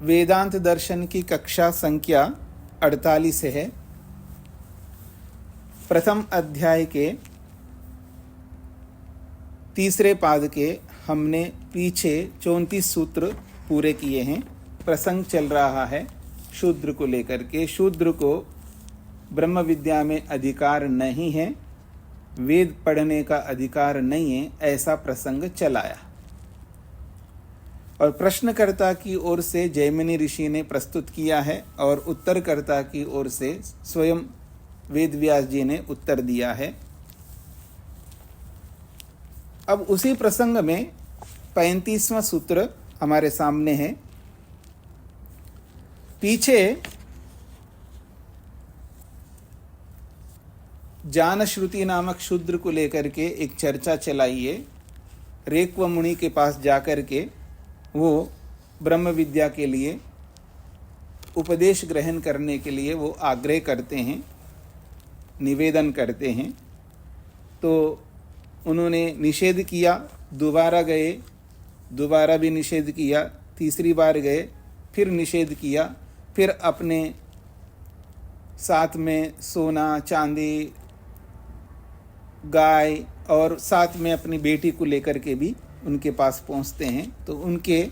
वेदांत दर्शन की कक्षा संख्या 48 है। प्रथम अध्याय के तीसरे पाद के हमने पीछे 34 सूत्र पूरे किए हैं। प्रसंग चल रहा है शूद्र को लेकर के। शूद्र को ब्रह्म विद्या में अधिकार नहीं है, वेद पढ़ने का अधिकार नहीं है, ऐसा प्रसंग चलाया। और प्रश्नकर्ता की ओर से जैमिनी ऋषि ने प्रस्तुत किया है और उत्तरकर्ता की ओर से स्वयं वेदव्यास जी ने उत्तर दिया है। अब उसी प्रसंग में 35वां सूत्र हमारे सामने है। पीछे जान श्रुति नामक शूद्र को लेकर के एक चर्चा चलाई है। रेक्व मुनि के पास जाकर के वो ब्रह्म विद्या के लिए उपदेश ग्रहण करने के लिए वो आग्रह करते हैं, निवेदन करते हैं। तो उन्होंने निषेध किया, दोबारा गए, दोबारा भी निषेध किया, तीसरी बार गए, फिर निषेध किया, फिर अपने साथ में सोना चांदी गाय और साथ में अपनी बेटी को लेकर के भी उनके पास पहुंचते हैं। तो उनके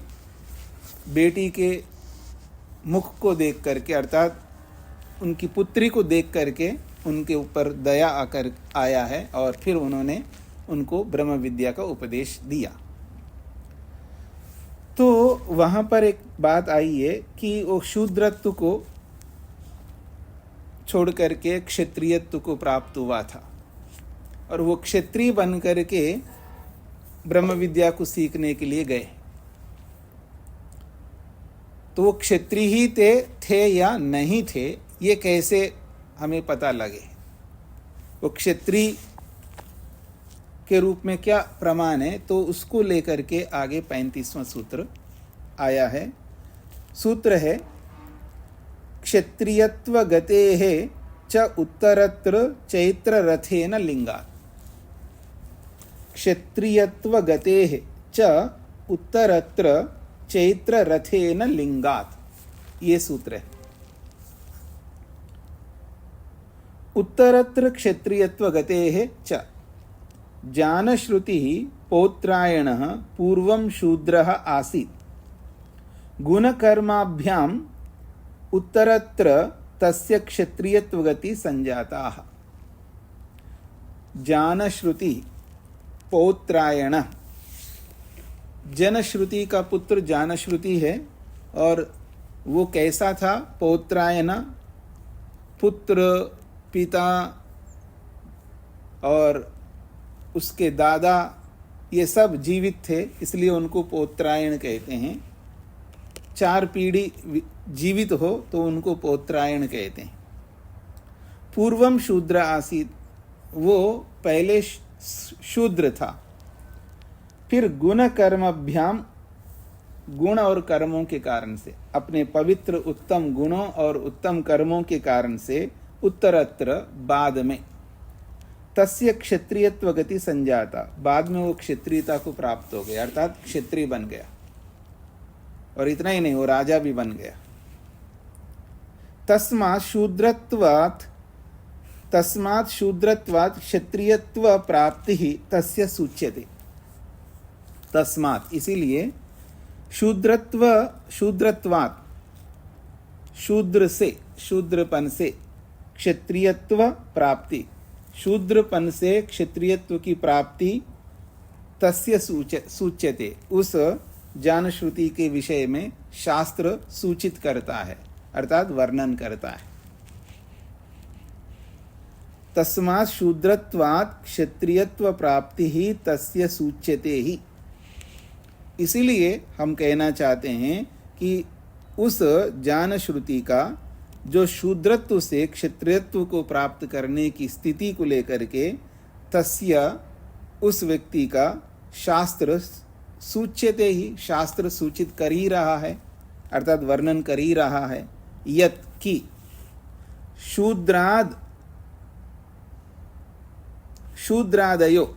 बेटी के मुख को देख करके, अर्थात उनकी पुत्री को देख करके उनके ऊपर दया आकर आया है और फिर उन्होंने उनको ब्रह्म विद्या का उपदेश दिया। तो वहाँ पर एक बात आई है कि वो शूद्रत्व को छोड़ करके क्षत्रियत्व को प्राप्त हुआ था और वो क्षत्रिय बन करके ब्रह्म विद्या को सीखने के लिए गए। तो वो क्षत्रिय ही थे या नहीं थे, ये कैसे हमें पता लगे? वो क्षत्रिय के रूप में क्या प्रमाण है? तो उसको लेकर के आगे 35वां सूत्र आया है। सूत्र है क्षत्रियत्व गतेः च उत्तरत्र चैत्र रथेन लिंगात्। क्षत्रियत्व गतेः च उत्तरत्र चैत्र रथेन लिंगात्, ये सूत्र है। उत्तरत्र क्षत्रियत्व गतेः च जानश्रुति पौत्रायण पूर्वं शूद्रः आसीत् गुणकर्माभ्याम उत्तरत्र तस्य क्षत्रियत्वगति संजाताः। जानश्रुति पौत्रायण, जनश्रुति का पुत्र जानश्रुति है और वो कैसा था? पौत्रायण, पुत्र, पिता और उसके दादा ये सब जीवित थे, इसलिए उनको पौत्रायण कहते हैं। 4 पीढ़ी जीवित हो तो उनको पौत्रायण कहते हैं। पूर्वम शूद्र आसीत, वो पहले शूद्र था। फिर गुण कर्मभ्याम, गुण और कर्मों के कारण से, अपने पवित्र उत्तम गुणों और उत्तम कर्मों के कारण से उत्तरत्र बाद में तस्य क्षत्रियत्व गति संजाता, बाद में वो क्षत्रियता को प्राप्त हो गया, अर्थात क्षत्रिय बन गया। और इतना ही नहीं, वो राजा भी बन गया। तस्मात् शूद्रत्वात् क्षत्रियत्व प्राप्ति ही तस्य सूच्यते। तस्मात्, इसीलिए शूद्रत्वात्, शूद्र से, शूद्रपन से क्षत्रियत्व प्राप्ति, शूद्रपन से क्षत्रियत्व की प्राप्ति तस्य सूच्यते, उस जानश्रुति के विषय में शास्त्र सूचित करता है, अर्थात वर्णन करता है। तस्मात् शूद्रत्वात् क्षत्रियत्व प्राप्ति ही तस्य सूच्यते ही। इसीलिए हम कहना चाहते हैं कि उस जानश्रुति का जो शूद्रत्व से क्षत्रियत्व को प्राप्त करने की स्थिति को लेकर के तस्य, उस व्यक्ति का शास्त्र सूच्यते ही, शास्त्र सूचित कर ही रहा है, अर्थात वर्णन कर ही रहा है। यत् कि शूद्रादयो,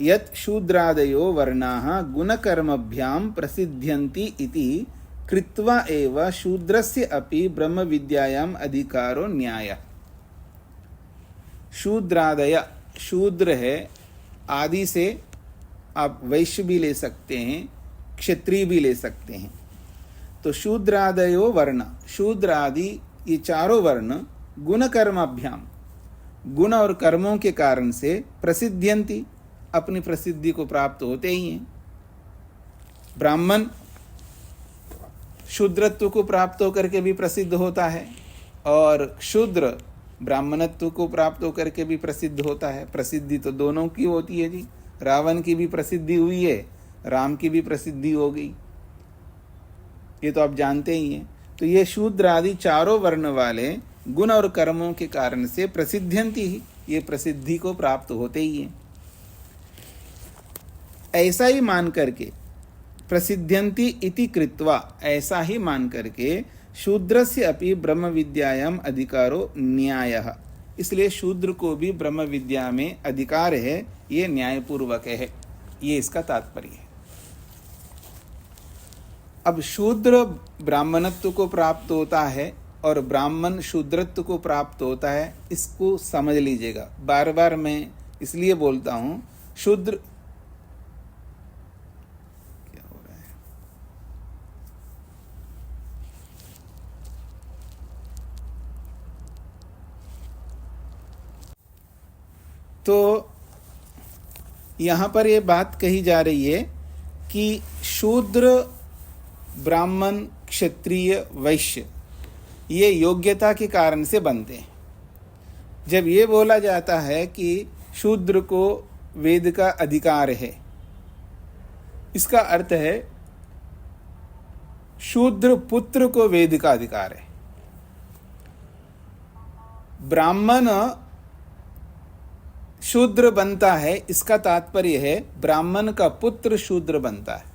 यत् शूद्रादयो वर्णाः गुणकर्मभ्यां प्रसिद्ध्यन्ति इति कृत्वा एव शूद्रस्य अपि ब्रह्म विद्यायाम अधिकारो न्याय। शूद्रादय, शूद्र है आदि से आप वैश्य भी ले सकते हैं, क्षत्रिय भी ले सकते हैं। तो शूद्रादयो वर्ण, शूद्र आदि ये चारों वर्ण गुण कर्माभ्याम, गुण और कर्मों के कारण से प्रसिद्ध्यंति, अपनी प्रसिद्धि को प्राप्त होते ही हैं। ब्राह्मण शूद्रत्व को प्राप्त होकर के भी प्रसिद्ध होता है और शूद्र ब्राह्मणत्व को प्राप्त होकर के भी प्रसिद्ध होता है। प्रसिद्धि तो दोनों की होती है जी। रावण की भी प्रसिद्धि हुई है, राम की भी प्रसिद्धि हो गई, ये तो आप जानते ही हैं। तो ये शूद्र आदि चारों वर्ण वाले गुण और कर्मों के कारण से प्रसिद्ध्यंति ही, ये प्रसिद्धि को प्राप्त होते ही हैं। ऐसा ही मान करके प्रसिद्ध्यंति इति कृत्वा, ऐसा ही मान करके शूद्रस्य अपि ब्रह्म विद्यायाम अधिकारो न्यायः, इसलिए शूद्र को भी ब्रह्म विद्या में अधिकार है, ये न्यायपूर्वक है, ये इसका तात्पर्य है। अब शूद्र ब्राह्मणत्व को प्राप्त होता है और ब्राह्मण शूद्रत्व को प्राप्त होता है, इसको समझ लीजिएगा। बार बार मैं इसलिए बोलता हूं, शूद्र क्या हो रहा है, तो यहां पर यह बात कही जा रही है कि शूद्र ब्राह्मण क्षत्रिय वैश्य ये योग्यता के कारण से बनते हैं। जब ये बोला जाता है कि शूद्र को वेद का अधिकार है, इसका अर्थ है शूद्र पुत्र को वेद का अधिकार है। ब्राह्मण शूद्र बनता है, इसका तात्पर्य है ब्राह्मण का पुत्र शूद्र बनता है।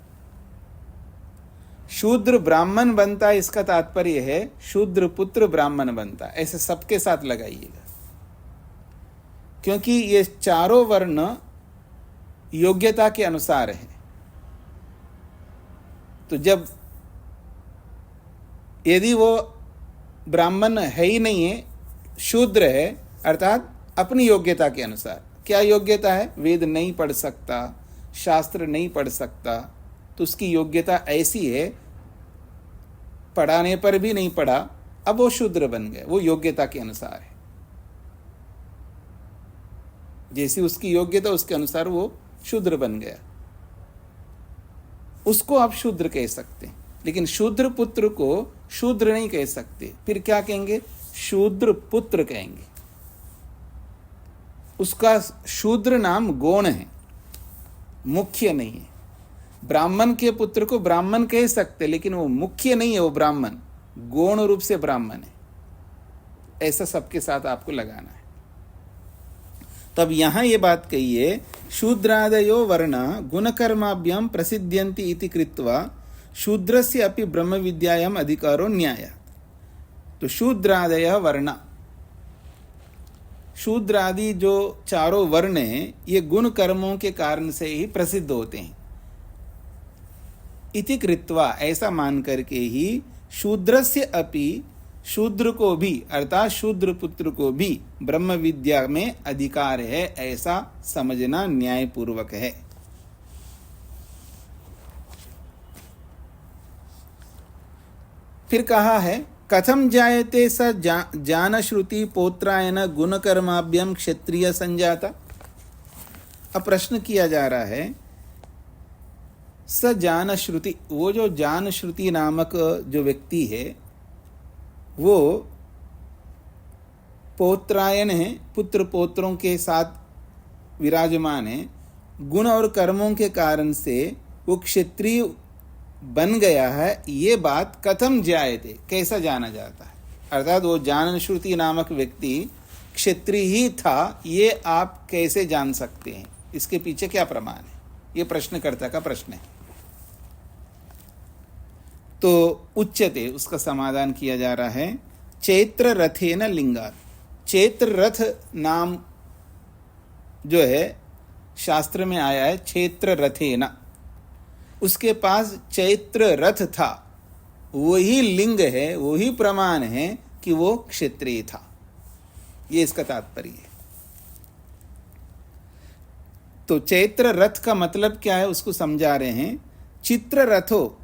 शूद्र ब्राह्मण बनता है, इसका तात्पर्य है शूद्र पुत्र ब्राह्मण बनता है। ऐसे सबके साथ लगाइएगा, क्योंकि ये चारों वर्ण योग्यता के अनुसार है। तो जब यदि वो ब्राह्मण है ही नहीं है, शूद्र है, अर्थात अपनी योग्यता के अनुसार, क्या योग्यता है, वेद नहीं पढ़ सकता, शास्त्र नहीं पढ़ सकता, तो उसकी योग्यता ऐसी है, पढ़ाने पर भी नहीं पढ़ा, अब वो शूद्र बन गए, वो योग्यता के अनुसार है। जैसी उसकी योग्यता उसके अनुसार वो शूद्र बन गया, उसको आप शूद्र कह सकते हैं। लेकिन शूद्र पुत्र को शूद्र नहीं कह सकते, फिर क्या कहेंगे, शूद्र पुत्र कहेंगे। उसका शूद्र नाम गौण है, मुख्य नहीं है। ब्राह्मण के पुत्र को ब्राह्मण कह सकते, लेकिन वो मुख्य नहीं है, वो ब्राह्मण गौण रूप से ब्राह्मण है। ऐसा सबके साथ आपको लगाना है। तब यहां ये बात कही है, शूद्रादयो वर्णा गुणकर्माभ्याम प्रसिद्ध्यन्ति इति कृत्वा शूद्रस्य अपि ब्रह्म विद्यायाम अधिकारो न्याय। तो शूद्रादय वर्णा, शूद्र आदि जो चारों वर्ण हैं, ये गुण कर्मों के कारण से ही प्रसिद्ध होते हैं। इति कृत्वा, ऐसा मान करके ही शूद्रस्य अपि, शूद्र को भी अर्थात शूद्र पुत्र को भी ब्रह्म विद्या में अधिकार है, ऐसा समझना न्यायपूर्वक है। फिर कहा है, कथम जायते स जान श्रुति पौत्रायन गुणकर्माभ्यम क्षत्रिय संजाता। अब प्रश्न किया जा रहा है, स जान श्रुति, वो जो जान श्रुति नामक जो व्यक्ति है, वो पौत्रायन है, पुत्र पौत्रों के साथ विराजमान है। गुण और कर्मों के कारण से वो क्षत्रिय बन गया है, ये बात कथम जायते, कैसा जाना जाता है। अर्थात वो जान श्रुति नामक व्यक्ति क्षत्रिय ही था, ये आप कैसे जान सकते हैं, इसके पीछे क्या प्रमाण है, ये प्रश्नकर्ता का प्रश्न है। तो उच्यते, उसका समाधान किया जा रहा है, चैत्र रथेन लिंगात्। चैत्र रथ नाम जो है शास्त्र में आया है, क्षेत्र रथेन, उसके पास चैत्र रथ था, वही लिंग है, वही प्रमाण है कि वो क्षत्रिय था। ये इसका तात्पर्य है। तो चैत्र रथ का मतलब क्या है उसको समझा रहे हैं। चित्र रथो,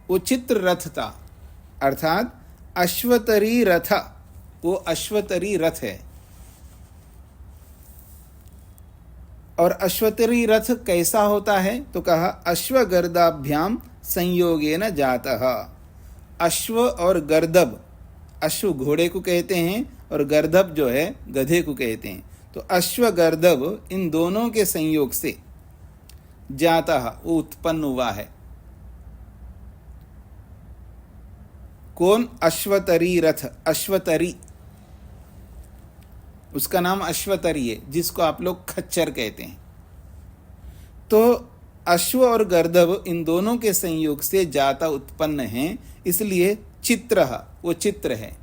वो चित्र रथ था, अर्थात अश्वतरी रथ, वो अश्वतरी रथ है। और अश्वतरी रथ कैसा होता है तो कहा अश्वगर्दाभ्याम संयोगेन जातः। अश्व और गर्दभ, अश्व घोड़े को कहते हैं और गर्दभ जो है गधे को कहते हैं। तो अश्व गर्दभ इन दोनों के संयोग से जातः वो उत्पन्न हुआ है। कौन? अश्वतरी रथ, अश्वतरी, उसका नाम अश्वतरी है, जिसको आप लोग खच्चर कहते हैं। तो अश्व और गर्दभ इन दोनों के संयोग से जाता उत्पन्न है, इसलिए चित्र, वो चित्र है,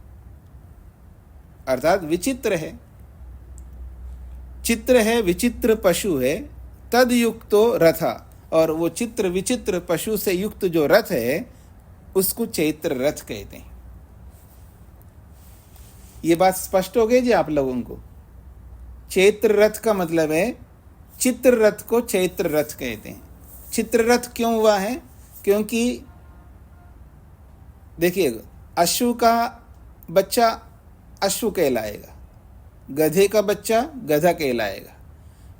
अर्थात विचित्र है। चित्र है, विचित्र पशु है, तद युक्तो रथ, और वो चित्र विचित्र पशु से युक्त जो रथ है उसको चैत्र रथ कहते हैं। ये बात स्पष्ट हो गई जी आप लोगों को। चैत्र रथ का मतलब है, चित्र रथ को चैत्र रथ कहते हैं। चित्र रथ क्यों हुआ है? क्योंकि देखिए, अश्व का बच्चा अश्व कहलाएगा, गधे का बच्चा गधा कहलाएगा,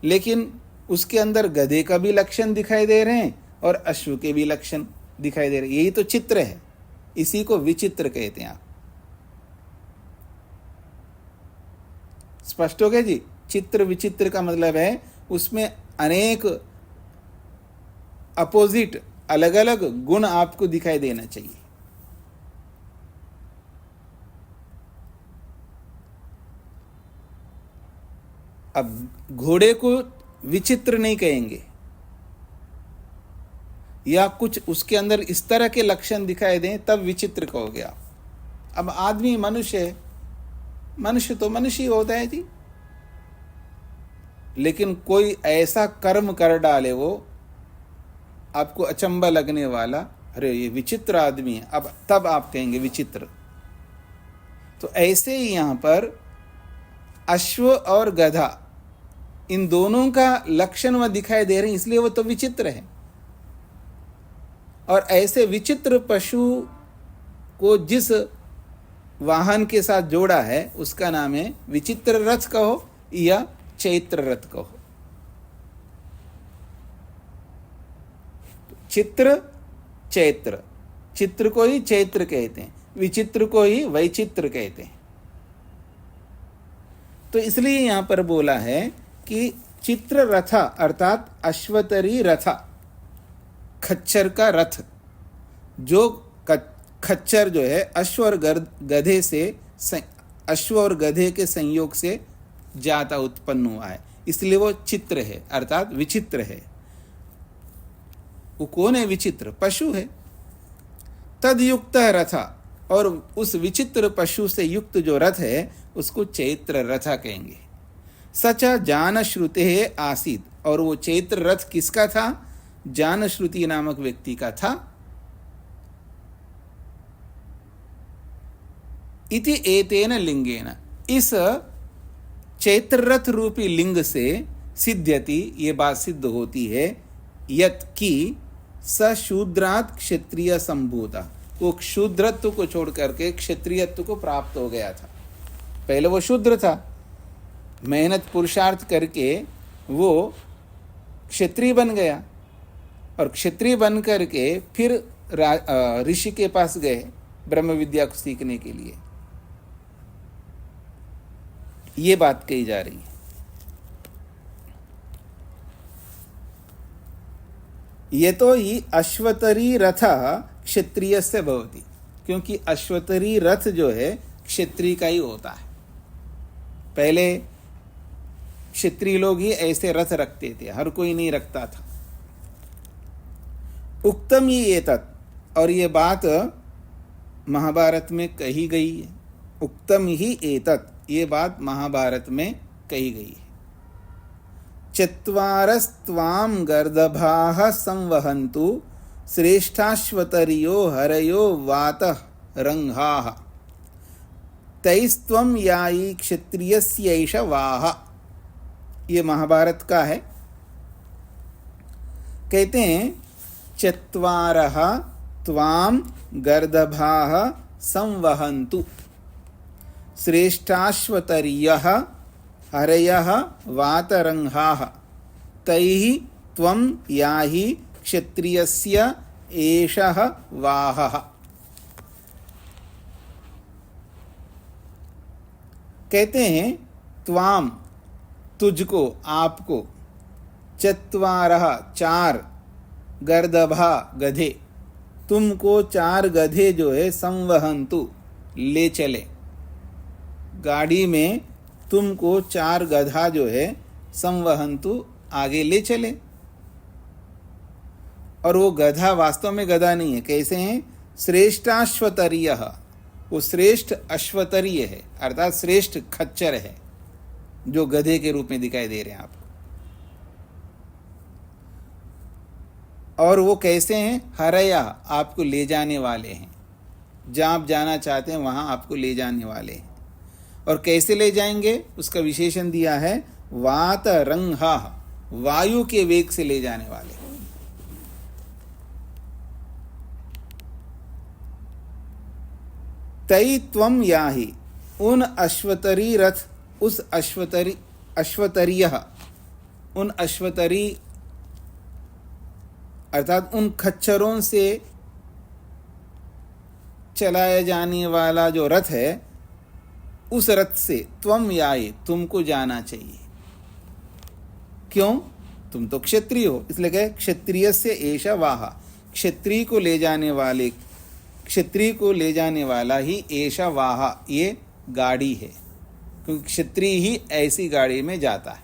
लेकिन उसके अंदर गधे का भी लक्षण दिखाई दे रहे हैं और अश्व के भी लक्षण दिखाई दे रहे हैं। यही तो चित्र है, इसी को विचित्र कहते हैं। आप स्पष्ट हो गया जी। चित्र विचित्र का मतलब है उसमें अनेक अपोजिट, अलग अलग गुण आपको दिखाई देना चाहिए। अब घोड़े को विचित्र नहीं कहेंगे, या कुछ उसके अंदर इस तरह के लक्षण दिखाई दें तब विचित्र कहोगे आप। अब आदमी मनुष्य है, मनुष्य तो मनुष्य ही होता है जी, लेकिन कोई ऐसा कर्म कर डाले वो आपको अचंबा लगने वाला, अरे ये विचित्र आदमी है, अब तब आप कहेंगे विचित्र। तो ऐसे ही यहां पर अश्व और गधा इन दोनों का लक्षण वह दिखाई दे रहे हैं, इसलिए वो तो विचित्र है। और ऐसे विचित्र पशु को जिस वाहन के साथ जोड़ा है उसका नाम है विचित्र रथ कहो या चैत्र रथ कहो। चित्र चैत्र, चित्र को ही चैत्र कहते हैं, विचित्र को ही वैचित्र कहते हैं। तो इसलिए यहां पर बोला है कि चित्र रथ अर्थात अश्वतरी रथ, खच्चर का रथ, जो खच्चर जो है अश्व और गधे से, अश्व और गधे के संयोग से जाता उत्पन्न हुआ है, इसलिए वो चित्र है अर्थात विचित्र है। वो कौन है? विचित्र पशु है। तद युक्त रथ, और उस विचित्र पशु से युक्त जो रथ है उसको चैत्र रथ कहेंगे। सच जान श्रुते आसीत, और वो चैत्र रथ किसका था? जान श्रुति नामक व्यक्ति का था। इति एतेन लिंगेन, इस चैत्र रथ रूपी लिंग से सिद्ध्यति, ये बात सिद्ध होती है, यत की स शूद्रात् क्षत्रिय संभूता, वो शूद्रत्व को छोड़ करके क्षत्रियत्व को प्राप्त हो गया था। पहले वो शूद्र था, मेहनत पुरुषार्थ करके वो क्षत्रिय बन गया, और क्षत्रिय बन करके फिर ऋषि के पास गए ब्रह्म विद्या को सीखने के लिए। ये बात कही जा रही है। ये तो ही अश्वतरी रथ क्षत्रिय से भवति, क्योंकि अश्वतरी रथ जो है क्षत्रिय का ही होता है। पहले क्षत्रिय लोग ही ऐसे रथ रखते थे, हर कोई नहीं रखता था। उक्तम ही एतत्, और ये बात महाभारत में कही गई है। उक्तम ही एतत्, ये बात महाभारत में कही गई है। चत्वारस्त्वां गर्दभाः संवहन्तु श्रेष्ठाश्वतरियो हरयो वातः रंघाः तैस्त्वं यायि क्षत्रियस्यैष वाह। ये महाभारत का है। कहते हैं चत्वारः त्वां गर्दभाः संवहन्तु श्रेष्ठाश्वतर्यः हरयः वातरंघाः तैः त्वं याहि क्षत्रियस्य एषः वाहः। कहते हैं त्वाम तुझको, आपको, चत्वारः चार, गर्दभा गधे, तुमको चार गधे जो है संवहन्तु ले चले। गाड़ी में तुमको चार गधा जो है संवहन्तु आगे ले चले। और वो गधा वास्तव में गधा नहीं है। कैसे हैं? श्रेष्ठाश्वतर्यः, वो श्रेष्ठ अश्वतरीय है, अर्थात श्रेष्ठ खच्चर है जो गधे के रूप में दिखाई दे रहे हैं आपको। और वो कैसे हैं? हरया, आपको ले जाने वाले हैं, जहाँ आप जाना चाहते हैं वहाँ आपको ले जाने वाले हैं। और कैसे ले जाएंगे उसका विशेषण दिया है, वात रंघा, वायु के वेग से ले जाने वाले। तई त्वम याहि, उन अश्वतरी रथ, उस अश्वतरीय, उन अश्वतरी अर्थात उन खच्चरों से चलाया जाने वाला जो रथ है, उस रथ से त्वम याहि, तुमको जाना चाहिए। क्यों? तुम तो क्षत्रिय हो, इसलिए कहे क्षत्रियस्य एष वाह, क्षत्रिय को ले जाने वाले, क्षत्रिय को ले जाने वाला ही एष वाह, ये गाड़ी है, क्योंकि क्षत्रिय ही ऐसी गाड़ी में जाता है।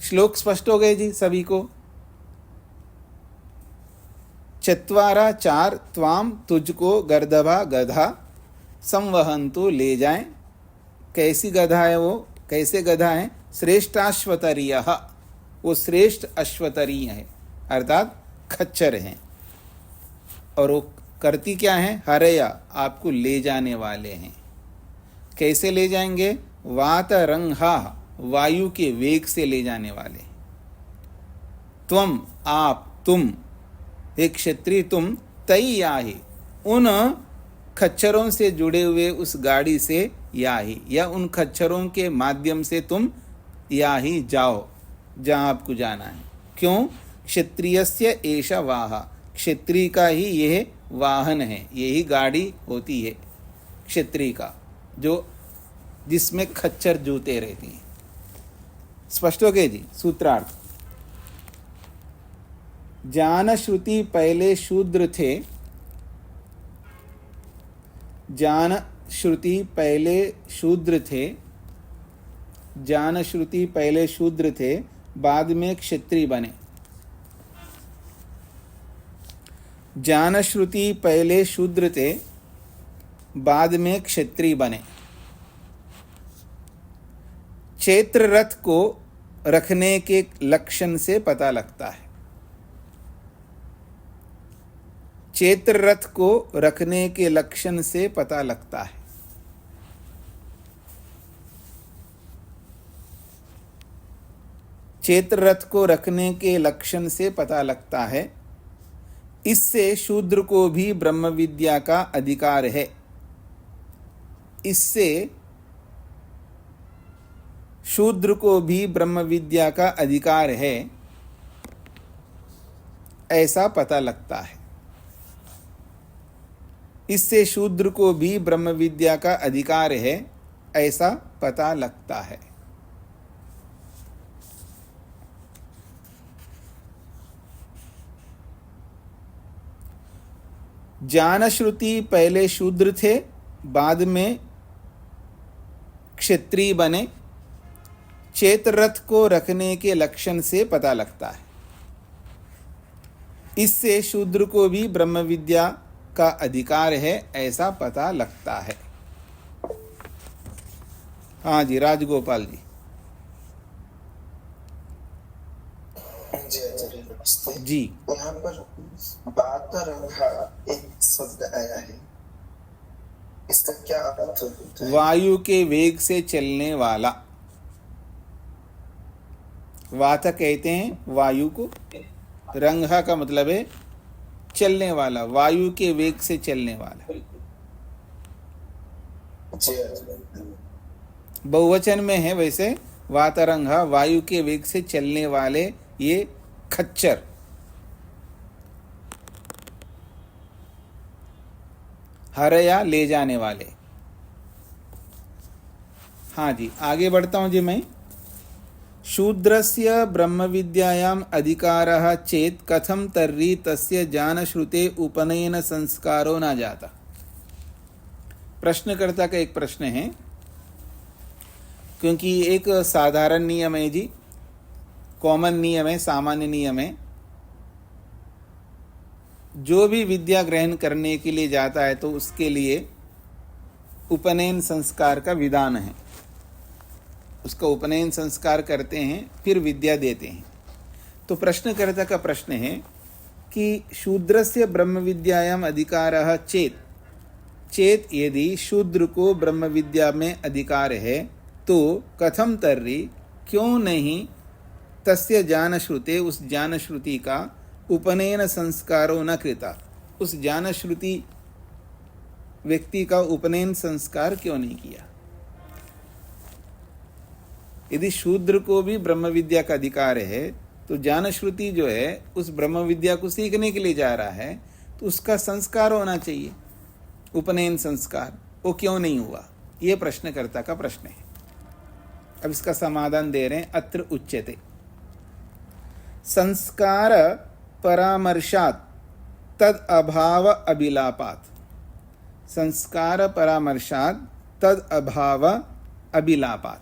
श्लोक स्पष्ट हो गए जी सभी को? चत्वारा चार, त्वाम तुझको, गर्दभा गधा, संवहन्तु ले जाएं। कैसी गधा है वो? कैसे गधा है? श्रेष्ठाश्वतरीयः, वो श्रेष्ठ अश्वतरीय है, अर्थात खच्चर हैं। और वो करती क्या है? हरया, आपको ले जाने वाले हैं। कैसे ले जाएंगे? वातरंघा, वायु के वेग से ले जाने वाले। त्वम, आप, तुम, एक क्षत्रिय तुम, तई याहि, उन खच्चरों से जुड़े हुए उस गाड़ी से याहि, या उन खच्चरों के माध्यम से तुम याहि जाओ जहाँ आपको जाना है। क्यों? क्षत्रियस्य एष वाह, क्षत्रिय का ही यह वाहन है, यही गाड़ी होती है क्षत्रिय का, जो जिसमें खच्चर जूते रहती हैं। स्पष्ट हो गए जी? सूत्रार्थ, जान श्रुति पहले शूद्र थे, जान श्रुति पहले शूद्र थे, जान श्रुति पहले शूद्र थे, बाद में क्षत्रिय बने। जान श्रुति पहले शूद्र थे, बाद में क्षत्रिय बने। क्षेत्र रथ को रखने के लक्षण से पता लगता है। क्षेत्र रथ को रखने के लक्षण से पता लगता है। क्षेत्र रथ को रखने के लक्षण से पता लगता है। इससे शूद्र को भी ब्रह्म विद्या का अधिकार है। इससे शूद्र को भी ब्रह्म विद्या का अधिकार है, ऐसा पता लगता है। इससे शूद्र को भी ब्रह्म विद्या का अधिकार है, ऐसा पता लगता है। जान श्रुति पहले शूद्र थे, बाद में क्षत्रिय बने। क्षेत्र रथ को रखने के लक्षण से पता लगता है। इससे शूद्र को भी ब्रह्म विद्या का अधिकार है, ऐसा पता लगता है। हाँ जी, राजगोपाल जी। जी आचार्य नमस्ते। जी। यहाँ पर बातरंगा एक शब्द आया है, इसका क्या अर्थ होता है? वायु के वेग से चलने वाला। वात कहते हैं वायु को, रंगा का मतलब है चलने वाला, वायु के वेग से चलने वाला। जी आचार्य। बहुवचन में है वैसे, वातरंगा वायु के वेग से चलने वाले ये खच्चर। हरया ले जाने वाले। हाँ जी, आगे बढ़ता हूं जी मैं। शूद्रस्य ब्रह्म विद्यायाम अधिकारः चेत कथम तर्हि तस्य ज्ञानश्रुते उपनयन संस्कारो न जाता। प्रश्नकर्ता का एक प्रश्न है, क्योंकि एक साधारण नियम है जी, कॉमन नियम है, सामान्य नियम है। जो भी विद्या ग्रहण करने के लिए जाता है तो उसके लिए उपनयन संस्कार का विधान है। उसका उपनयन संस्कार करते हैं, फिर विद्या देते हैं। तो प्रश्नकर्ता का प्रश्न है कि शूद्रस्य ब्रह्म विद्यायाम अधिकारः चेत, चेत यदि शूद्र को ब्रह्म विद्या में अधिकार है तो कथम तर्हि क्यों नहीं तस्य ज्ञानश्रुते, उस ज्ञानश्रुति का उपनयन संस्कारो न कृता, उस ज्ञानश्रुति व्यक्ति का उपनयन संस्कार क्यों नहीं किया। यदि शूद्र को भी ब्रह्म विद्या का अधिकार है तो ज्ञानश्रुति जो है उस ब्रह्म विद्या को सीखने के लिए जा रहा है तो उसका संस्कार होना चाहिए, उपनयन संस्कार, वो क्यों नहीं हुआ। ये प्रश्नकर्ता का प्रश्न है। अब इसका समाधान दे रहे हैं। अत्र उच्यते संस्कार परामर्शात तद अभाव अभिलापात। संस्कार परामर्शात तद अभाव अभिलापात।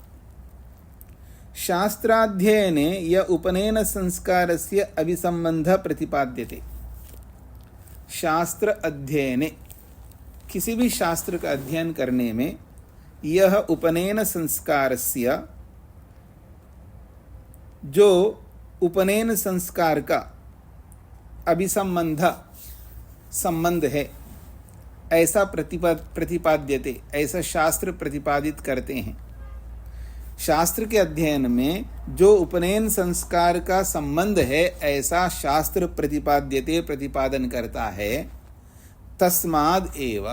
शास्त्राध्ययने य उपनयन संस्कारस्य अभिसंबंध प्रतिपाद्यते। शास्त्र अध्ययने, किसी भी शास्त्र का अध्ययन करने में यह उपनयन संस्कारस्य, जो उपनयन संस्कार का अभिसंबंध, संबंध है, ऐसा प्रतिपाद्यते, ऐसा शास्त्र प्रतिपादित करते हैं। शास्त्र के अध्ययन में जो उपनयन संस्कार का संबंध है ऐसा शास्त्र प्रतिपाद्यते, प्रतिपादन करता है। तस्माद एव,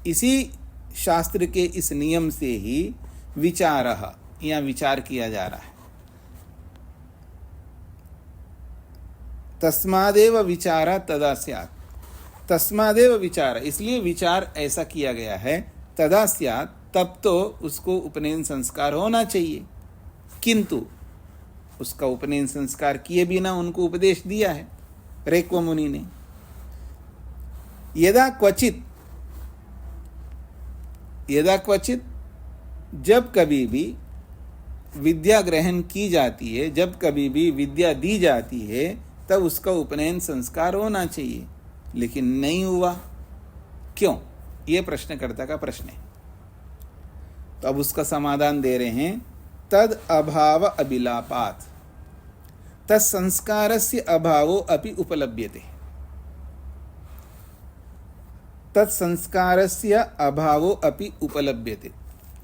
इसी शास्त्र के इस नियम से ही विचारः, यहाँ विचार किया जा रहा है। तस्मादेव विचार तदा स्यात्, तस्मादेव विचार, इसलिए विचार ऐसा किया गया है। तदा स्यात्, तब तो उसको उपनयन संस्कार होना चाहिए। किंतु उसका उपनयन संस्कार किए बिना उनको उपदेश दिया है रेक्व मुनि ने। यदा क्वचित, यदा क्वचित, जब कभी भी विद्या ग्रहण की जाती है, जब कभी भी विद्या दी जाती है, तब उसका उपनयन संस्कार होना चाहिए, लेकिन नहीं हुआ। क्यों? ये प्रश्नकर्ता का प्रश्न है। तो अब उसका समाधान दे रहे हैं। तद अभाव अभिलापात, तत्संस्कारस्य अभावो अपि उपलभ्यते। तत्संस्कारस्य अभावो अपि उपलभ्यते,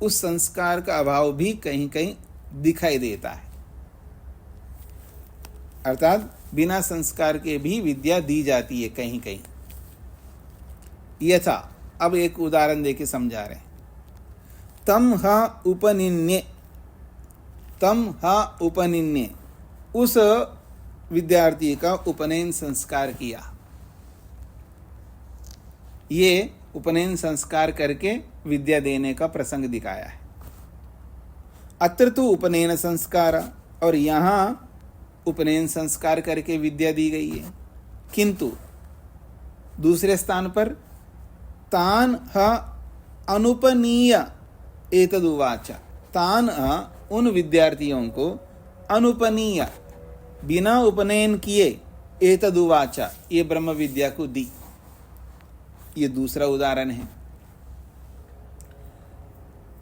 उस संस्कार का अभाव भी कहीं कहीं दिखाई देता है। अर्थात बिना संस्कार के भी विद्या दी जाती है कहीं कहीं। यथा, अब एक उदाहरण देके समझा रहे हैं। तम हा उपनिन्ये, तम हा उपनिन्ये, उस विद्यार्थी का उपनयन संस्कार किया। ये उपनयन संस्कार करके विद्या देने का प्रसंग दिखाया है। अत्र तो उपनयन संस्कार, और यहाँ उपनयन संस्कार करके विद्या दी गई है। किंतु दूसरे स्थान पर तान ह अनुपनीय एतदुवाच, तान उन विद्यार्थियों को अनुपनीय, बिना उपनयन किए, एतदुवाच, ये ब्रह्म विद्या को दी। ये दूसरा उदाहरण है।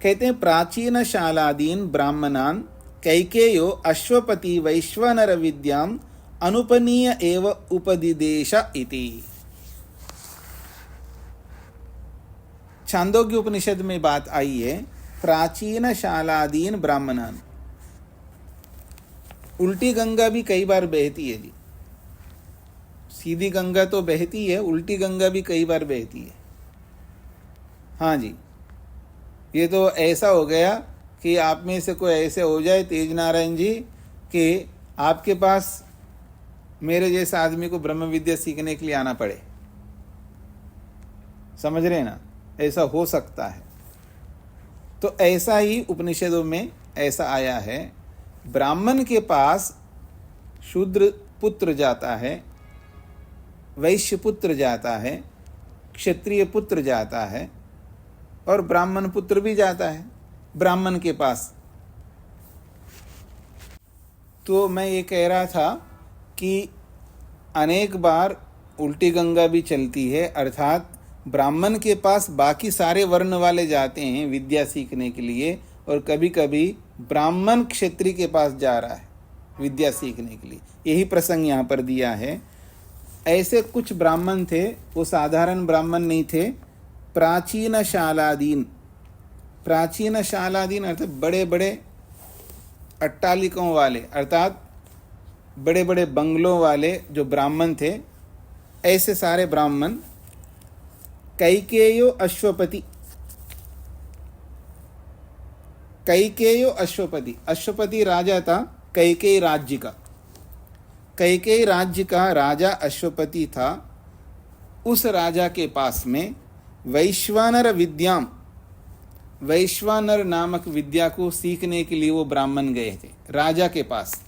कहते हैं प्राचीन शालादीन ब्राह्मणान कैकेयो अश्वपति वैश्वानर विद्याम अनुपनीय एव उपदिदेश इति। छांदोग्य उपनिषद में बात आई है, प्राचीन शालादीन ब्राह्मणान। उल्टी गंगा भी कई बार बहती है जी, सीधी गंगा तो बहती है, उल्टी गंगा भी कई बार बहती है। हाँ जी, ये तो ऐसा हो गया कि आप में से कोई ऐसे हो जाए तेज नारायण जी कि आपके पास मेरे जैसे आदमी को ब्रह्म विद्या सीखने के लिए आना पड़े। समझ रहे ना, ऐसा हो सकता है। तो ऐसा ही उपनिषदों में ऐसा आया है, ब्राह्मण के पास शूद्र पुत्र जाता है, वैश्य पुत्र जाता है, क्षत्रिय पुत्र जाता है और ब्राह्मण पुत्र भी जाता है ब्राह्मण के पास। तो मैं ये कह रहा था कि अनेक बार उल्टी गंगा भी चलती है, अर्थात ब्राह्मण के पास बाकी सारे वर्ण वाले जाते हैं विद्या सीखने के लिए, और कभी कभी ब्राह्मण क्षत्रिय के पास जा रहा है विद्या सीखने के लिए। यही प्रसंग यहाँ पर दिया है। ऐसे कुछ ब्राह्मण थे, वो साधारण ब्राह्मण नहीं थे, प्राचीन शालादीन। प्राचीन शालादीन अर्थात बड़े बड़े अट्टालिकों वाले, अर्थात बड़े बड़े बंगलों वाले जो ब्राह्मण थे, ऐसे सारे ब्राह्मण। कैकेयो अश्वपति, कैकेयो अश्वपति, अश्वपति राजा था कैकेयी राज्य का। कैकेयी राज्य का राजा अश्वपति था। उस राजा के पास में वैश्वानर विद्याम, वैश्वानर नामक विद्या को सीखने के लिए वो ब्राह्मण गए थे राजा के पास।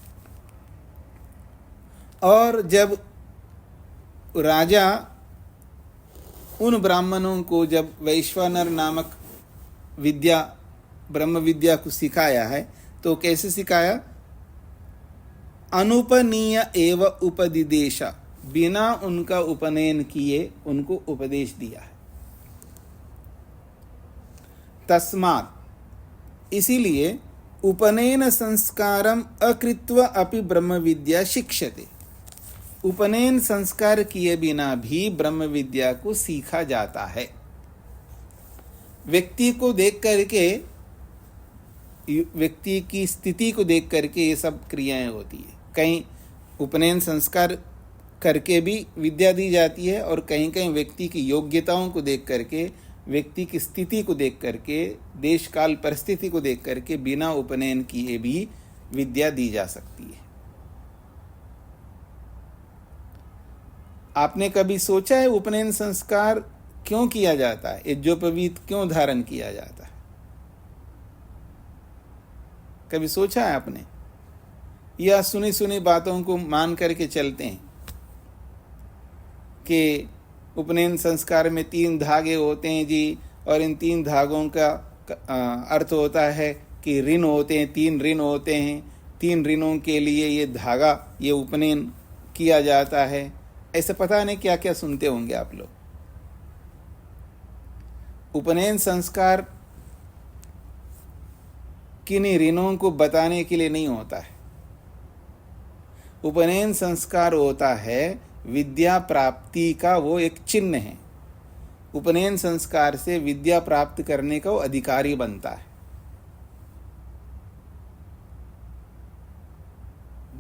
और जब राजा उन ब्राह्मणों को जब वैश्वानर नामक विद्या, ब्रह्म विद्या को सिखाया है, तो कैसे सिखाया? अनुपनीय एव उपदिदेश, बिना उनका उपनयन किए उनको उपदेश दिया है। तस्मात्, इसीलिए उपनयन संस्कारम अकृत्वा अपि ब्रह्म विद्या शिक्ष्यते। उपनयन संस्कार किए बिना भी ब्रह्म विद्या को सीखा जाता है। व्यक्ति को देख करके, व्यक्ति की स्थिति को देख करके ये सब क्रियाएं होती है। कहीं उपनयन संस्कार करके भी विद्या दी जाती है, और कहीं कहीं व्यक्ति की योग्यताओं को देख करके, व्यक्ति की स्थिति को देख करके, देश काल परिस्थिति को देख करके बिना उपनयन किए भी विद्या दी जा सकती है। आपने कभी सोचा है उपनयन संस्कार क्यों किया जाता है? यज्ञोपवीत क्यों धारण किया जाता है? कभी सोचा है आपने? या सुनी सुनी बातों को मान करके चलते हैं कि उपनयन संस्कार में 3 धागे होते हैं जी, और इन 3 धागों का अर्थ होता है कि ऋण होते हैं, 3 ऋण होते हैं, 3 ऋणों के लिए ये धागा, ये उपनयन किया जाता है। ऐसे पता नहीं क्या क्या सुनते होंगे आप लोग। उपनयन संस्कार किन्हीं ऋणों को बताने के लिए नहीं होता है। उपनयन संस्कार होता है विद्या प्राप्ति का वो एक चिन्ह है। उपनयन संस्कार से विद्या प्राप्त करने का वो अधिकारी बनता है।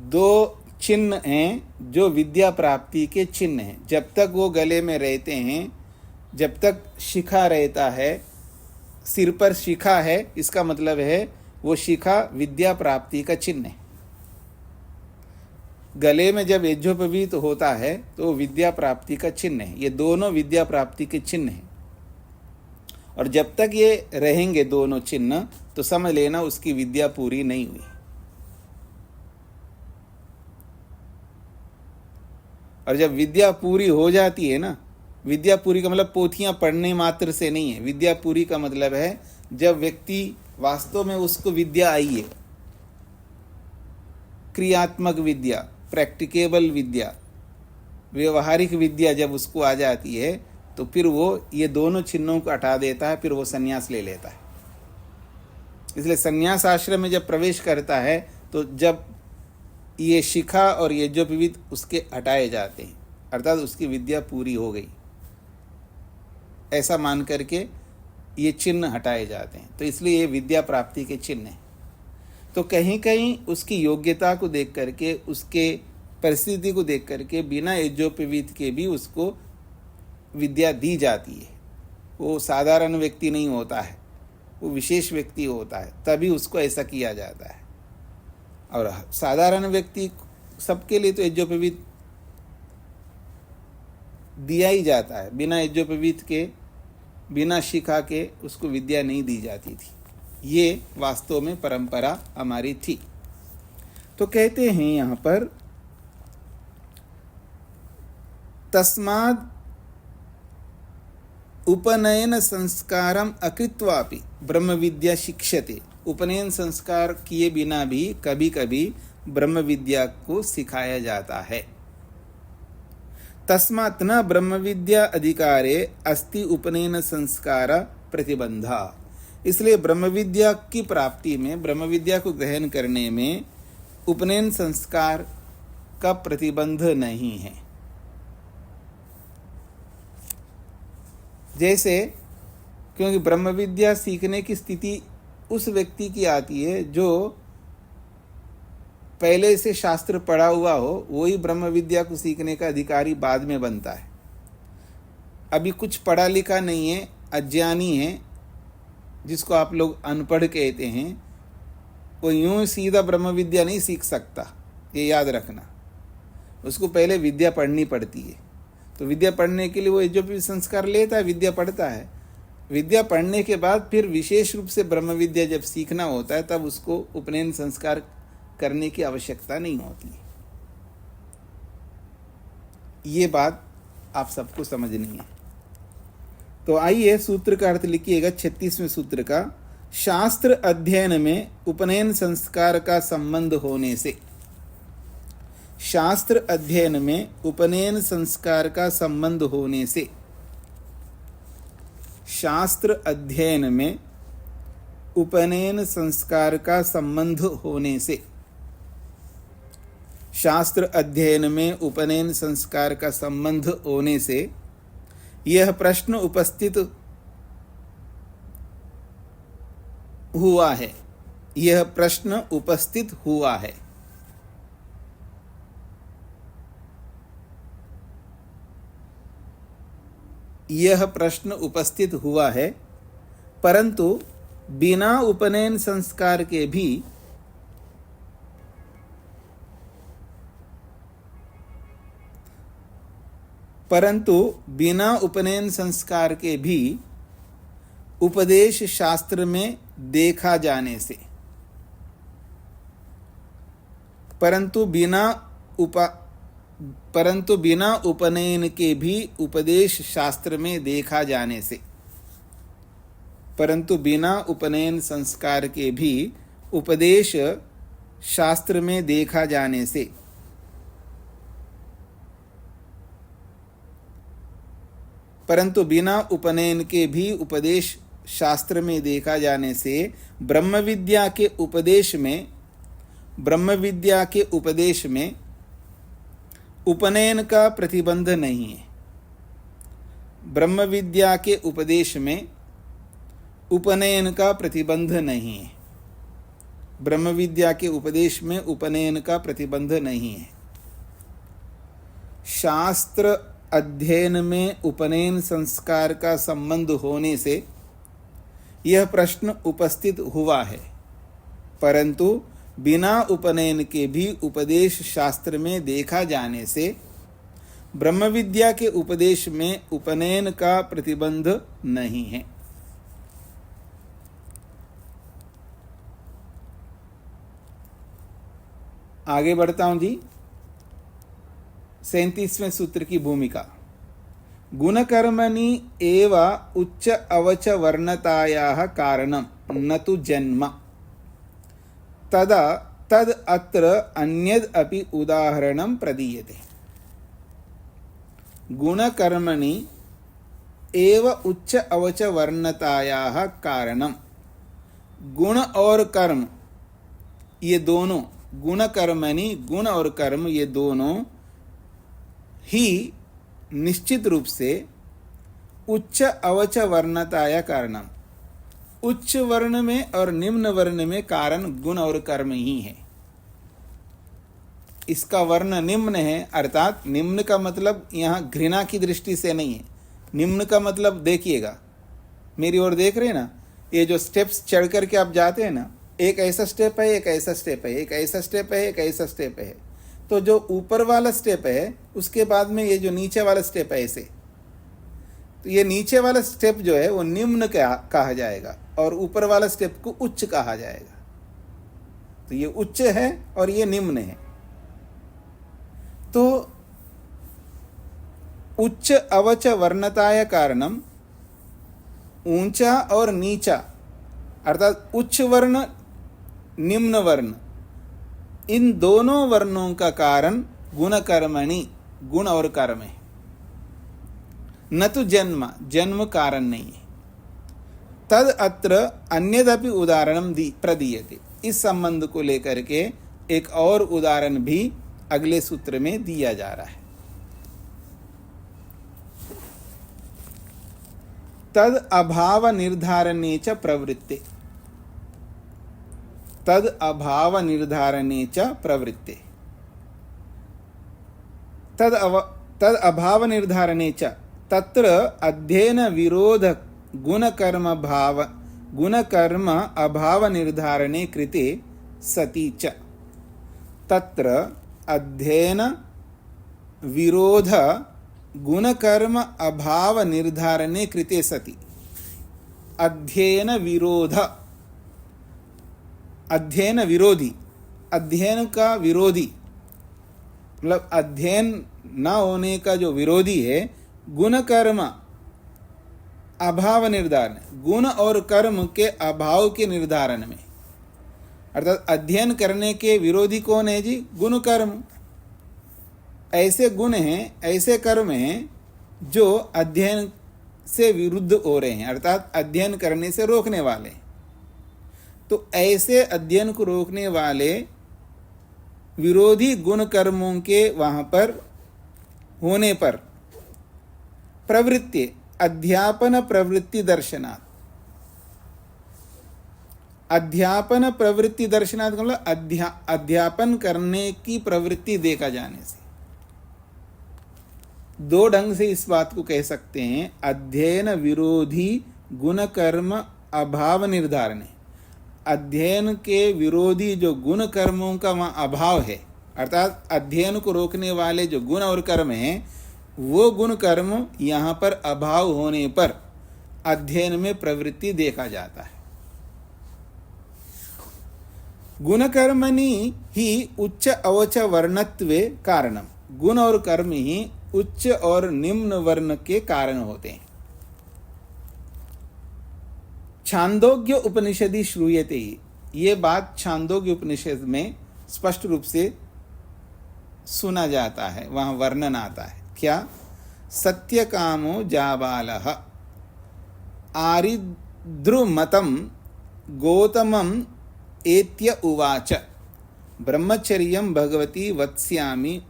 2 चिन्ह हैं जो विद्या प्राप्ति के चिन्ह हैं। जब तक वो गले में रहते हैं, जब तक शिखा रहता है, सिर पर शिखा है, इसका मतलब है वो शिखा विद्या प्राप्ति का चिन्ह है। गले में जब यज्ञोपवीत होता है तो विद्या प्राप्ति का चिन्ह है। ये दोनों विद्या प्राप्ति के चिन्ह हैं, और जब तक ये रहेंगे दोनों चिन्ह तो समझ लेना उसकी विद्या पूरी नहीं हुई। और जब विद्या पूरी हो जाती है ना, विद्या पूरी का मतलब पोथियां पढ़ने मात्र से नहीं है। विद्या पूरी का मतलब है जब व्यक्ति वास्तव में उसको विद्या आई है, क्रियात्मक विद्या, प्रैक्टिकेबल विद्या, व्यवहारिक विद्या जब उसको आ जाती है तो फिर वो ये दोनों चिन्हों को हटा देता है, फिर वो संन्यास ले लेता है। इसलिए संन्यास आश्रम में जब प्रवेश करता है तो जब ये शिखा और यज्ञोपवीत उसके हटाए जाते हैं, अर्थात उसकी विद्या पूरी हो गई ऐसा मान करके ये चिन्ह हटाए जाते हैं। तो इसलिए ये विद्या प्राप्ति के चिन्ह हैं। तो कहीं कहीं उसकी योग्यता को देख करके, उसके परिस्थिति को देख करके बिना यज्ञोपवीत के भी उसको विद्या दी जाती है। वो साधारण व्यक्ति नहीं होता है, वो विशेष व्यक्ति होता है, तभी उसको ऐसा किया जाता है। और साधारण व्यक्ति सबके लिए तो यज्ञोपवीत दिया ही जाता है। बिना यज्ञोपवीत के, बिना शिखा के उसको विद्या नहीं दी जाती थी। ये वास्तव में परंपरा हमारी थी। तो कहते हैं यहाँ पर, तस्माद् उपनयन संस्कारम अकृत्वापि ब्रह्म विद्या शिक्ष्यते। उपनयन संस्कार किए बिना भी कभी कभी ब्रह्म विद्या को सिखाया जाता है। तस्मात् न ब्रह्म विद्या अधिकारे अस्ति उपनयन संस्कार प्रतिबंधा। इसलिए ब्रह्म विद्या की प्राप्ति में, ब्रह्म विद्या को ग्रहण करने में उपनयन संस्कार का प्रतिबंध नहीं है। जैसे, क्योंकि ब्रह्म विद्या सीखने की स्थिति उस व्यक्ति की आती है जो पहले से शास्त्र पढ़ा हुआ हो, वही ब्रह्म विद्या को सीखने का अधिकारी बाद में बनता है। अभी कुछ पढ़ा लिखा नहीं है, अज्ञानी है, जिसको आप लोग अनपढ़ कहते हैं, वो यूं सीधा ब्रह्म विद्या नहीं सीख सकता, ये याद रखना। उसको पहले विद्या पढ़नी पड़ती है। तो विद्या पढ़ने के लिए वो जो भी संस्कार लेता है, विद्या पढ़ता है। विद्या पढ़ने के बाद फिर विशेष रूप से ब्रह्म विद्या जब सीखना होता है, तब उसको उपनयन संस्कार करने की आवश्यकता नहीं होती। ये बात आप सबको समझनी है। तो आइए सूत्र का अर्थ लिखिएगा, 36वें सूत्र का। शास्त्र अध्ययन में उपनयन संस्कार का संबंध होने से, शास्त्र अध्ययन में उपनयन संस्कार का संबंध होने से, शास्त्र अध्ययन में उपनयन संस्कार का संबंध होने से, शास्त्र अध्ययन में उपनयन संस्कार का संबंध होने से यह प्रश्न उपस्थित हुआ है। यह प्रश्न उपस्थित हुआ है। यह प्रश्न उपस्थित हुआ है, परंतु बिना उपनयन संस्कार के भी उपदेश शास्त्र में देखा जाने से, परंतु बिना उपनयन के भी उपदेश शास्त्र में देखा जाने से, परंतु बिना उपनयन संस्कार के भी उपदेश शास्त्र में देखा जाने से, परंतु बिना उपनयन के भी उपदेश शास्त्र में देखा जाने से ब्रह्म विद्या के उपदेश में उपनयन का प्रतिबंध नहीं है। ब्रह्म विद्या के उपदेश में उपनयन का प्रतिबंध नहीं है। ब्रह्म विद्या के उपदेश में उपनयन का प्रतिबंध नहीं है। शास्त्र अध्ययन में उपनयन संस्कार का संबंध होने से यह प्रश्न उपस्थित हुआ है, परंतु बिना उपनयन के भी उपदेश शास्त्र में देखा जाने से ब्रह्म विद्या के उपदेश में उपनयन का प्रतिबंध नहीं है। आगे बढ़ता हूं जी। 37वें सूत्र की भूमिका। गुणकर्मणि एव उच्च अवच वर्णतायाः कारणं न तु जन्म, तद अत्र अन्यद् अपि उदाहरणं प्रदीयते। गुणकर्मणि एव उच्च अवच वर्णतायाः कारणं। गुण और कर्म ये दोनों गुण कर्मणि, गुण और कर्म ये दोनों ही निश्चित रूप से उच्च अवच वर्णताया कारणम, उच्च वर्ण में और निम्न वर्ण में कारण गुण और कर्म ही है। इसका वर्ण निम्न है, अर्थात निम्न का मतलब यहाँ घृणा की दृष्टि से नहीं है। निम्न का मतलब देखिएगा, मेरी ओर देख रहे हैं ना, ये जो स्टेप्स चढ़ करके आप जाते हैं ना, एक ऐसा स्टेप है, एक ऐसा स्टेप है, एक ऐसा स्टेप है, एक ऐसा स्टेप है। तो जो ऊपर वाला स्टेप है उसके बाद में ये जो नीचे वाला स्टेप है ऐसे, तो ये नीचे वाला स्टेप जो है वो निम्न कहा जाएगा और ऊपर वाला स्टेप को उच्च कहा जाएगा। तो ये उच्च है और ये निम्न है। तो उच्च अवच वर्णताय कारणम, ऊंचा और नीचा अर्थात उच्च वर्ण निम्न वर्ण, इन दोनों वर्णों का कारण गुण कर्मणि, गुण और कर्म है, न तो जन्म, जन्म कारण नहीं है। तद अत्र अन्यदपि उदाहरणम प्रदीयते, इस संबंध को लेकर के एक और उदाहरण भी अगले सूत्र में दिया जा रहा है। तद अभाव निर्धारणे च प्रवृत्ते, तद अभाव निर्धारणे च प्रवृत्ते, तद अभाव निर्धारणे च तत्र अध्ययन विरोध गुण कर्म भाव, गुण कर्म अभाव निर्धारणे कृते सति च, तत्र अध्ययन विरोध गुण कर्म अभाव निर्धारणे कृते सति, अध्ययन विरोध, अध्ययन विरोधी, अध्ययन का विरोधी मतलब अध्ययन न होने का जो विरोधी है, गुण कर्म अभाव निर्धारण, गुण और कर्म के अभाव के निर्धारण में, अर्थात अध्ययन करने के विरोधी कौन है जी? गुण कर्म। ऐसे गुण हैं, ऐसे कर्म हैं जो अध्ययन से विरुद्ध हो रहे हैं, अर्थात अध्ययन करने से रोकने वाले। तो ऐसे अध्ययन को रोकने वाले विरोधी गुण कर्मों के वहां पर होने पर प्रवृत्ति, अध्यापन प्रवृत्ति दर्शनात्, अध्यापन प्रवृत्ति दर्शनात् मतलब अध्यापन करने की प्रवृत्ति देखा जाने से। दो ढंग से इस बात को कह सकते हैं, अध्ययन विरोधी गुण कर्म अभाव निर्धारण, अध्ययन के विरोधी जो गुण कर्मों का वहाँ अभाव है, अर्थात अध्ययन को रोकने वाले जो गुण और कर्म हैं, वो गुण कर्म यहाँ पर अभाव होने पर अध्ययन में प्रवृत्ति देखा जाता है। गुण कर्मणि ही उच्च अवच वर्णत्वे कारणम, गुण और कर्म ही उच्च और निम्न वर्ण के कारण होते हैं। छांदोग्य उपनिषदि श्रूयते, ये बात छांदोग्य उपनिषद में स्पष्ट रूप से सुना जाता है, वहां वर्णन आता है। क्या? सत्यकामो जाबालः आरिद्रुमतं गौतमम् एत्य उवाच ब्रह्मचर्यं भगवती वत्स्यामि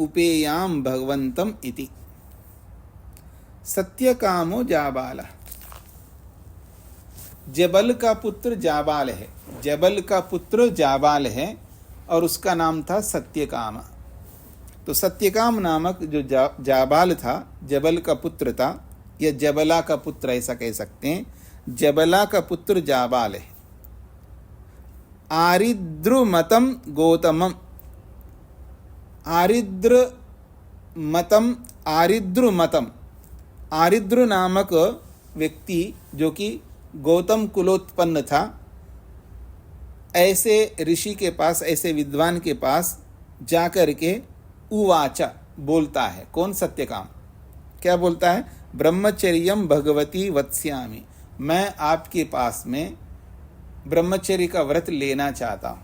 उपेयाम भगवंतम इति। सत्यकामो जाबाल, जबल का पुत्र जाबाल है, जबल का पुत्र जाबाल है और उसका नाम था सत्यकाम। तो सत्यकाम नामक जो जाबाल था, जबल का पुत्र था, या जबला का पुत्र ऐसा कह सकते हैं, जबला का पुत्र जाबाल है। आरिद्रुमतं गौतमम, आरिद्रुमतम, आरिद्रु नामक व्यक्ति जो कि गौतम कुलोत्पन्न था, ऐसे ऋषि के पास, ऐसे विद्वान के पास जाकर के उवाचा बोलता है। कौन? सत्यकाम। क्या बोलता है? ब्रह्मचर्यम भगवती वत्स्यामि, मैं आपके पास में ब्रह्मचर्य का व्रत लेना चाहता हूं।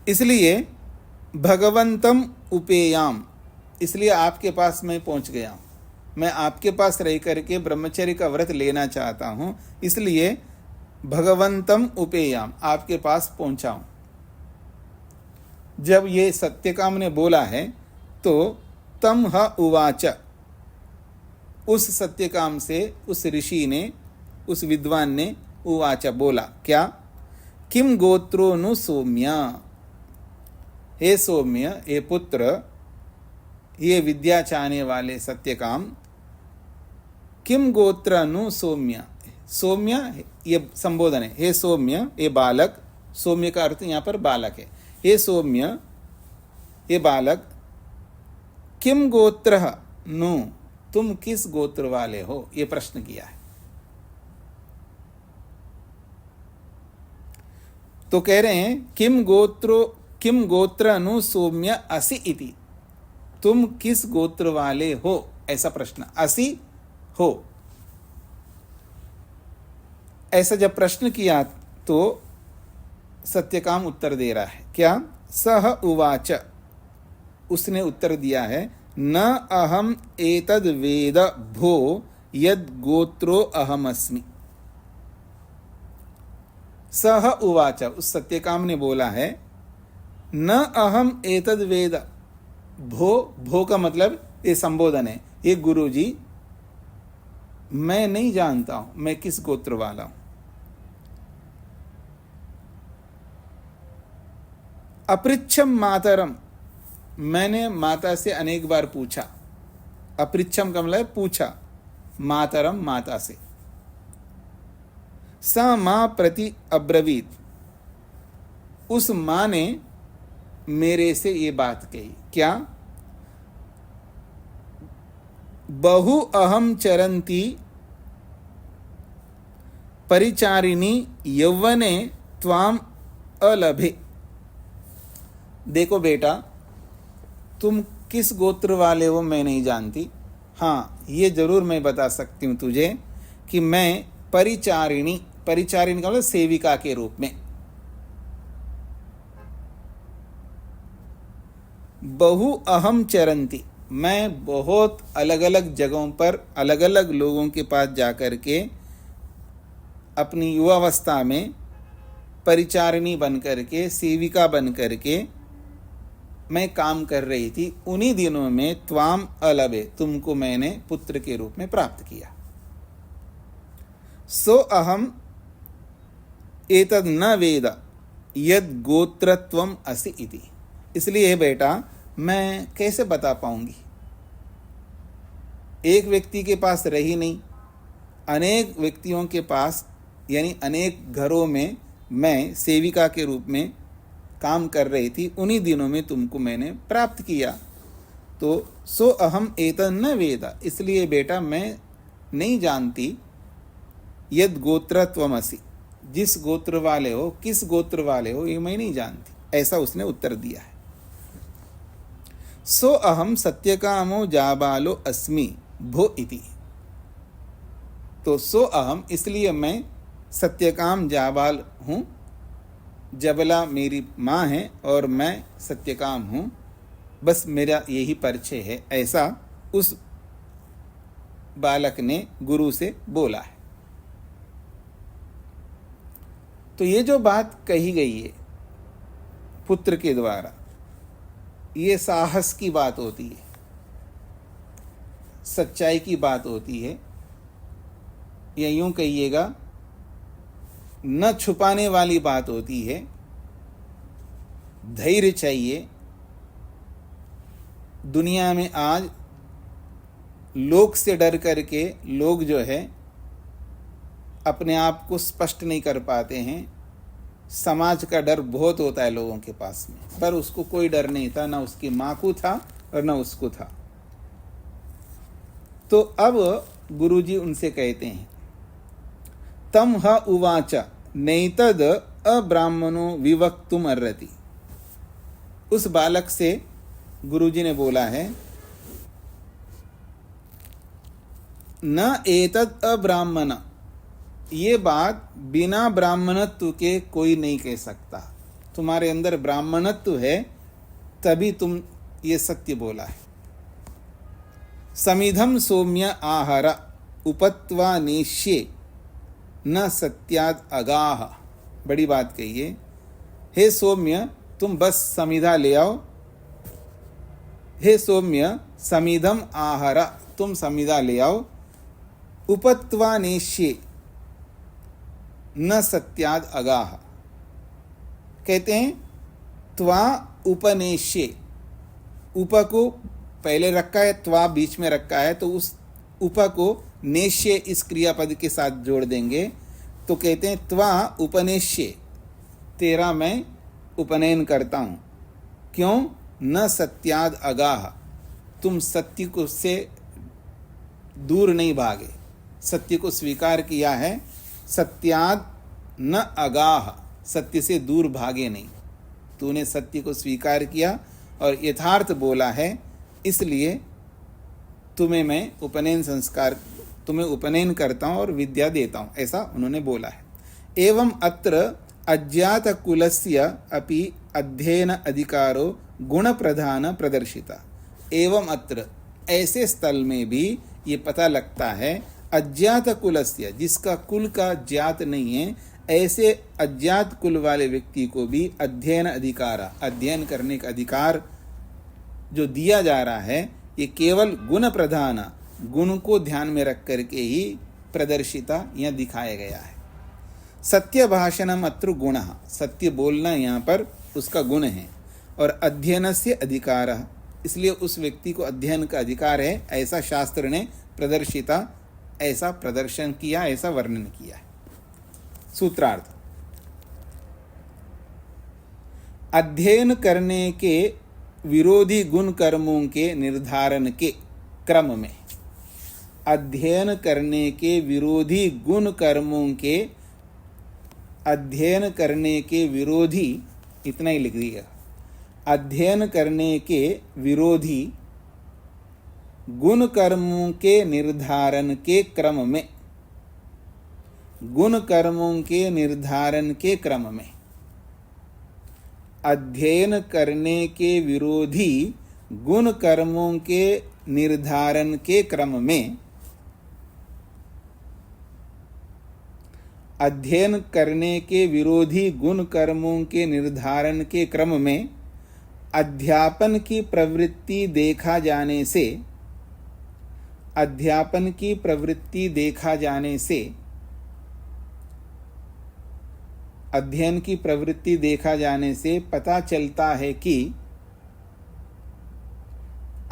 इसलिए भगवंतम उपेयाम, इसलिए आपके पास मैं पहुंच गया हूं, मैं आपके पास रह करके ब्रह्मचर्य का व्रत लेना चाहता हूं, इसलिए भगवंतम उपेयाम, आपके पास पहुंचाऊं। जब ये सत्यकाम ने बोला है तो तम ह उवाच, उस सत्यकाम से उस ऋषि ने, उस विद्वान ने उवाच बोला, क्या? किम गोत्रो नु सौम्य, हे सौम्य, हे पुत्र, ये विद्या चाहने वाले सत्यकाम, किम गोत्र नु सौम्य, सौम्य ये संबोधन है, हे सौम्य, हे बालक, सौम्य का अर्थ यहाँ पर बालक है, हे सौम्य, हे बालक, किम गोत्र नु, तुम किस गोत्र वाले हो, ये प्रश्न किया है। तो कह रहे हैं किम गोत्र नु सौम्य असि इति, तुम किस गोत्र वाले हो, ऐसा प्रश्न, असि हो, ऐसा जब प्रश्न किया तो सत्यकाम उत्तर दे रहा है, क्या? सह उवाच, उसने उत्तर दिया है, न अहम एतद वेद भो यद गोत्रो अहमस्मि। सह उवाच, उस सत्यकाम ने बोला है, न अहम एतद वेद भो, भो का मतलब ये संबोधन है, ये गुरु जी, मैं नहीं जानता हूं मैं किस गोत्र वाला हूं। अपृच्छम मातरम, मैंने माता से अनेक बार पूछा, अपृच्छम का मतलब पूछा, मातरम माता से, स मां प्रति अब्रवीत, उस मां ने मेरे से ये बात कही, क्या? बहु अहम चरंती परिचारिणी यौवने त्वाम अलभे। देखो बेटा, तुम किस गोत्र वाले हो मैं नहीं जानती, हाँ ये जरूर मैं बता सकती हूँ तुझे कि मैं परिचारिणी, परिचारिणी का मतलब सेविका के रूप में, बहु अहम चरंती, मैं बहुत अलग अलग जगहों पर अलग अलग लोगों के पास जाकर के अपनी युवावस्था में परिचारिणी बन करके, सेविका बन करके मैं काम कर रही थी। उन्हीं दिनों में त्वाम अलभे, तुमको मैंने पुत्र के रूप में प्राप्त किया। सो अहम एतद न वेद यद गोत्रत्वम असि इति, इसलिए बेटा मैं कैसे बता पाऊंगी, एक व्यक्ति के पास रही नहीं, अनेक व्यक्तियों के पास, यानी अनेक घरों में मैं सेविका के रूप में काम कर रही थी, उन्हीं दिनों में तुमको मैंने प्राप्त किया। तो सो अहम एतद न वेद, इसलिए बेटा मैं नहीं जानती, यद गोत्रत्वमसि, जिस गोत्र वाले हो, किस गोत्र वाले हो, ये मैं नहीं जानती, ऐसा उसने उत्तर दिया है। सो अहम सत्यकामो जाबालो अस्मि भो इति, तो सो अहम, इसलिए मैं सत्यकाम जाबाल हूँ, जबला मेरी माँ है और मैं सत्यकाम हूँ, बस मेरा यही परिचय है, ऐसा उस बालक ने गुरु से बोला है। तो ये जो बात कही गई है पुत्र के द्वारा, ये साहस की बात होती है, सच्चाई की बात होती है, या यूं कहिएगा न छुपाने वाली बात होती है। धैर्य चाहिए। दुनिया में आज लोक से डर करके लोग जो है अपने आप को स्पष्ट नहीं कर पाते हैं। समाज का डर बहुत होता है लोगों के पास में, पर उसको कोई डर नहीं था, ना उसकी माँ को था और ना उसको था। तो अब गुरुजी उनसे कहते हैं, तम ह उवाच नैतद अब्राह्मणो विवक्तुम अर्हति। उस बालक से गुरुजी ने बोला है, न एतद अब्राह्मण, ये बात बिना ब्राह्मणत्व के कोई नहीं कह सकता। तुम्हारे अंदर ब्राह्मणत्व है तभी तुम ये सत्य बोला है। समिधम सौम्य आहार उपत्वा नेष्ये न सत्याद अगाह। बड़ी बात कहिए, हे सौम्य तुम बस समिधा ले आओ। हे सौम्य समिधम आहर, तुम समिधा ले आओ। उपत्वा नेष्ये न सत्याद अगाह। कहते हैं त्वा उपनेष्ये, उप को पहले रखा है, त्वा बीच में रखा है, तो उस उप को नेष्ये इस क्रियापद के साथ जोड़ देंगे तो कहते हैं त्वा उपनेष्ये, तेरा मैं उपनयन करता हूँ। क्यों? न सत्याद अगाह, तुम सत्य को से दूर नहीं भागे, सत्य को स्वीकार किया है। सत्याद न अगाह, सत्य से दूर भागे नहीं, तूने सत्य को स्वीकार किया और यथार्थ बोला है, इसलिए तुम्हें मैं उपनयन संस्कार, तुम्हें उपनयन करता हूँ और विद्या देता हूँ, ऐसा उन्होंने बोला है। एवं अत्र अज्ञात कुलस्य अपि अध्ययन अधिकारो गुण प्रधान प्रदर्शिता। एवं अत्र, ऐसे स्थल में भी ये पता लगता है, अज्ञात कुलस्य, जिसका कुल का ज्ञात नहीं है, ऐसे अज्ञात कुल वाले व्यक्ति को भी अध्ययन अधिकार, अध्ययन करने का अधिकार जो दिया जा रहा है, ये केवल गुण प्रधान, गुण को ध्यान में रख करके ही प्रदर्शिता यहाँ दिखाया गया है। सत्य भाषणम अत्र गुण, सत्य बोलना यहाँ पर उसका गुण है। और अध्ययन से अधिकार, इसलिए उस व्यक्ति को अध्ययन का अधिकार है, ऐसा शास्त्र ने प्रदर्शिता, ऐसा प्रदर्शन किया, ऐसा वर्णन किया है। सूत्रार्थ, अध्ययन करने के विरोधी गुण कर्मों के निर्धारण के क्रम में, अध्ययन करने के विरोधी गुण कर्मों के, अध्ययन करने के विरोधी, इतना ही लिख दिया, अध्ययन करने के विरोधी गुण कर्मों के निर्धारण के क्रम में, गुण कर्मों के निर्धारण के क्रम में, अध्ययन करने के विरोधी गुण कर्मों के निर्धारण के क्रम में, अध्ययन करने के विरोधी गुण कर्मों के निर्धारण के क्रम में अध्यापन की प्रवृत्ति देखा जाने से, अध्यापन की प्रवृत्ति देखा जाने से, अध्ययन की प्रवृत्ति देखा जाने से पता चलता है कि,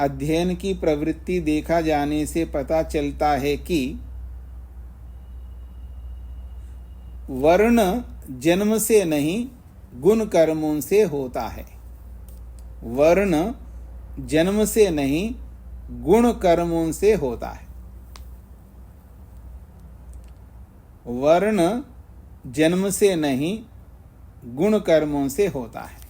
अध्ययन की प्रवृत्ति देखा जाने से पता चलता है कि वर्ण जन्म से नहीं गुण कर्मों से होता है। वर्ण जन्म से नहीं गुण कर्मों से होता है। वर्ण जन्म से नहीं गुण कर्मों से होता है।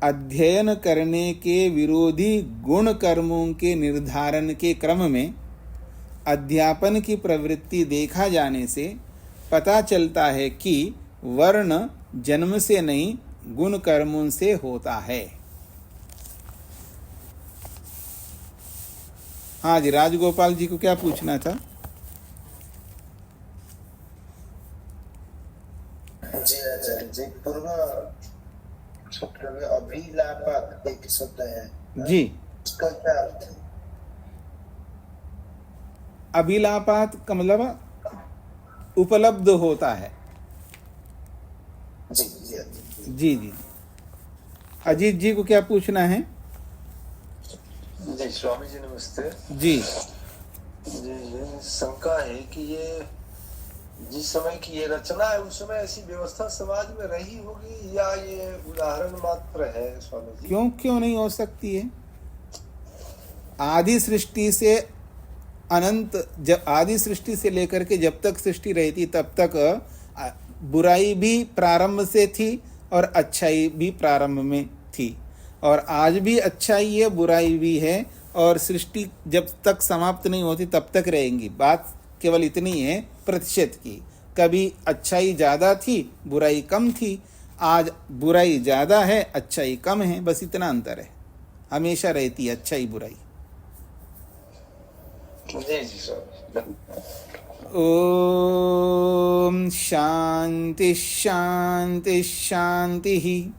अध्ययन करने के विरोधी गुण कर्मों के निर्धारण के क्रम में अध्यापन की प्रवृत्ति देखा जाने से पता चलता है कि वर्ण जन्म से नहीं गुण कर्मों से होता है। हाँ जी, राजगोपाल जी को क्या पूछना था? जी आचार्य जी, पूर्व सूत्र में अभिलापात एक शब्द है जी, उसका क्या अर्थ है? अभिलापात का मतलब उपलब्ध होता है। जी जी जी जी जी। अजीत जी को क्या पूछना है? जी स्वामी जी नमस्ते। जी जी ये शंका है कि ये जिस समय की ये रचना है उस समय ऐसी व्यवस्था समाज में रही होगी या ये उदाहरण मात्र है स्वामी जी? क्यों नहीं हो सकती है? आदि सृष्टि से अनंत, जब आदि सृष्टि से लेकर के जब तक सृष्टि रही थी तब तक बुराई भी प्रारंभ से थी और अच्छाई भी प्रारंभ में थी, और आज भी अच्छाई है बुराई भी है, और सृष्टि जब तक समाप्त नहीं होती तब तक रहेंगी। बात केवल इतनी है प्रतिशत की, कभी अच्छाई ज़्यादा थी बुराई कम थी, आज बुराई ज़्यादा है अच्छाई कम है, बस इतना अंतर है। हमेशा रहती है अच्छाई बुराई। जी जी स्वामी। ओम शांति शांति शांति।